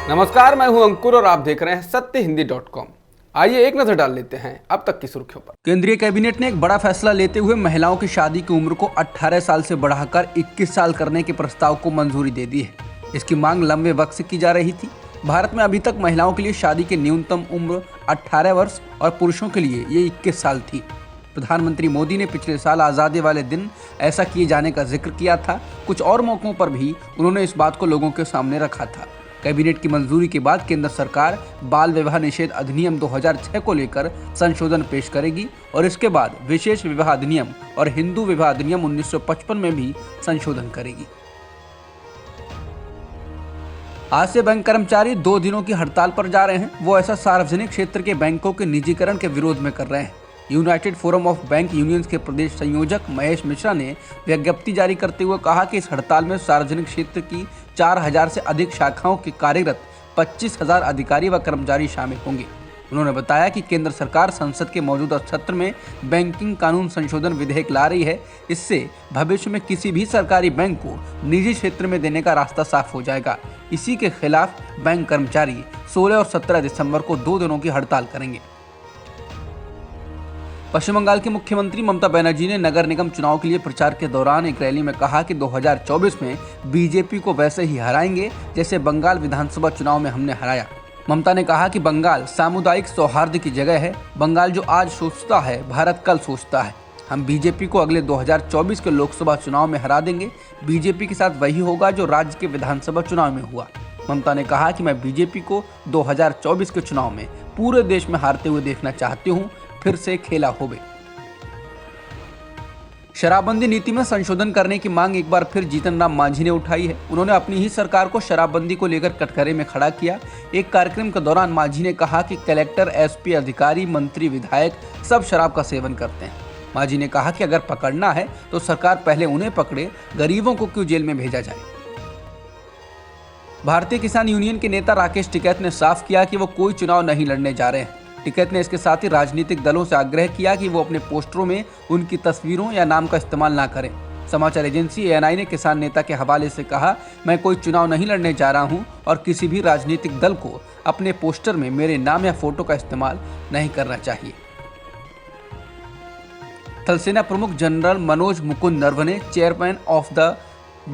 नमस्कार, मैं हूं अंकुर और आप देख रहे हैं सत्यहिंदी.com। आइए एक नजर डाल लेते हैं अब तक की सुर्खियों पर। केंद्रीय कैबिनेट ने एक बड़ा फैसला लेते हुए महिलाओं की शादी की उम्र को 18 साल से बढ़ाकर 21 साल करने के प्रस्ताव को मंजूरी दे दी है। इसकी मांग लंबे वक्त से की जा रही थी। भारत में अभी तक महिलाओं के लिए शादी की न्यूनतम उम्र 18 वर्ष और पुरुषों के लिए ये 21 साल थी। प्रधानमंत्री मोदी ने पिछले साल आज़ादी वाले दिन ऐसा किए जाने का जिक्र किया था। कुछ और मौकों पर भी उन्होंने इस बात को लोगों के सामने रखा था। कैबिनेट की मंजूरी के बाद केंद्र सरकार बाल विवाह निषेध अधिनियम 2006 को लेकर संशोधन पेश करेगी और इसके बाद विशेष विवाह अधिनियम और हिंदू विवाह अधिनियम 1955 में भी संशोधन करेगी। आज से बैंक कर्मचारी 2 दिनों की हड़ताल पर जा रहे हैं। वो ऐसा सार्वजनिक क्षेत्र के बैंकों के निजीकरण के विरोध में कर रहे हैं। United forum of bank unions के प्रदेश संयोजक महेश मिश्रा ने विज्ञप्ति जारी करते हुए कहा कि इस हड़ताल में सार्वजनिक क्षेत्र की 4000 से अधिक शाखाओं के कार्यरत 25,000 अधिकारी व कर्मचारी शामिल होंगे। उन्होंने बताया कि केंद्र सरकार संसद के मौजूदा सत्र में बैंकिंग कानून संशोधन विधेयक ला रही है। इससे भविष्य में किसी भी सरकारी बैंक को निजी क्षेत्र में देने का रास्ता साफ हो जाएगा। इसी के खिलाफ बैंक कर्मचारी 16 और 17 दिसंबर को 2 दिनों की हड़ताल करेंगे। पश्चिम बंगाल की मुख्यमंत्री ममता बनर्जी ने नगर निगम चुनाव के लिए प्रचार के दौरान एक रैली में कहा कि 2024 में बीजेपी को वैसे ही हराएंगे जैसे बंगाल विधानसभा चुनाव में हमने हराया। ममता ने कहा कि बंगाल सामुदायिक सौहार्द की जगह है। बंगाल जो आज सोचता है, भारत कल सोचता है। हम बीजेपी को अगले 2024 के लोकसभा चुनाव में हरा देंगे। बीजेपी के साथ वही होगा जो राज्य के विधानसभा चुनाव में हुआ। ममता ने कहा कि मैं बीजेपी को 2024 के चुनाव में पूरे देश में हारते हुए देखना चाहती हूँ। फिर से खेला होवे। शराबबंदी नीति में संशोधन करने की मांग एक बार फिर जीतन राम मांझी ने उठाई है। उन्होंने अपनी ही सरकार को शराबबंदी को लेकर कटघरे में खड़ा किया। एक कार्यक्रम के दौरान मांझी ने कहा कि कलेक्टर, एसपी, अधिकारी, मंत्री, विधायक सब शराब का सेवन करते हैं। मांझी ने कहा कि अगर पकड़ना है तो सरकार पहले उन्हें पकड़े, गरीबों को क्यों जेल में भेजा जाए। भारतीय किसान यूनियन के नेता राकेश टिकैत ने साफ किया कि वो कोई चुनाव नहीं लड़ने जा रहे हैं। टिकैत ने इसके साथ ही राजनीतिक दलों से आग्रह किया कि वो अपने पोस्टरों में उनकी तस्वीरों या नाम का इस्तेमाल ना करें। समाचार एजेंसी एएनआई ने किसान नेता के हवाले से कहा, मैं कोई चुनाव नहीं लड़ने जा रहा हूं और किसी भी राजनीतिक दल को अपने पोस्टर में मेरे नाम या फोटो का इस्तेमाल नहीं करना चाहिए। थल सेना प्रमुख general Manoj Mukund Naravane chairman of the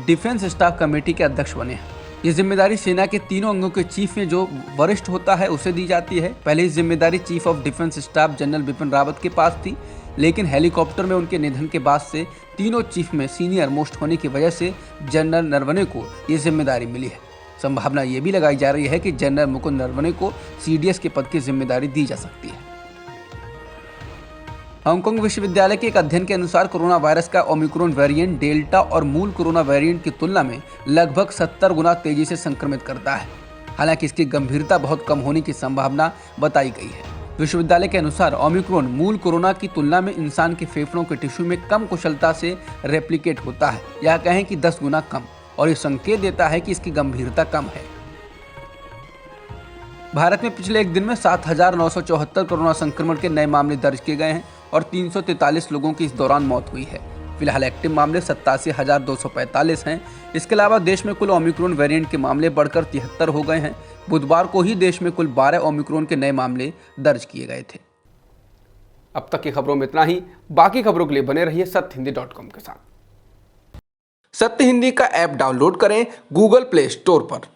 defence staff committee के अध्यक्ष बने हैं। ये जिम्मेदारी सेना के तीनों अंगों के चीफ में जो वरिष्ठ होता है उसे दी जाती है। पहले इस जिम्मेदारी chief of defence staff general Bipin Rawat के पास थी, लेकिन हेलीकॉप्टर में उनके निधन के बाद से तीनों चीफ में सीनियर मोस्ट होने की वजह से जनरल नरवणे को ये जिम्मेदारी मिली है। संभावना ये भी लगाई जा रही है कि जनरल मुकुंद नरवणे को सीडीएस के पद की जिम्मेदारी दी जा सकती है। हांगकांग विश्वविद्यालय के एक अध्ययन के अनुसार कोरोना वायरस का ओमिक्रॉन वेरिएंट डेल्टा और मूल कोरोना वेरिएंट की तुलना में लगभग 70 गुना तेजी से संक्रमित करता है। हालांकि इसकी गंभीरता बहुत कम होने की संभावना बताई गई है। विश्वविद्यालय के अनुसार ओमिक्रॉन मूल कोरोना की तुलना में इंसान के फेफड़ों के टिश्यू में कम कुशलता से रेप्लिकेट होता है, या कहें कि 10 गुना कम, और ये संकेत देता है कि इसकी गंभीरता कम है। भारत में पिछले एक दिन में 7,974 कोरोना संक्रमण के नए मामले दर्ज किए गए हैं और 343 लोगों की इस दौरान मौत हुई है। फिलहाल एक्टिव मामले 87,245 हैं। इसके अलावा देश में कुल ओमिक्रॉन वेरिएंट के मामले बढ़कर 73 हो गए हैं। बुधवार को ही देश में कुल 12 ओमिक्रॉन के नए मामले दर्ज किए गए थे। अब तक की खबरों में इतना ही। बाकी खबरों के लिए बने रहिए सत्यहिंदी.com के साथ। सत्य हिंदी का ऐप डाउनलोड करें गूगल प्ले स्टोर पर।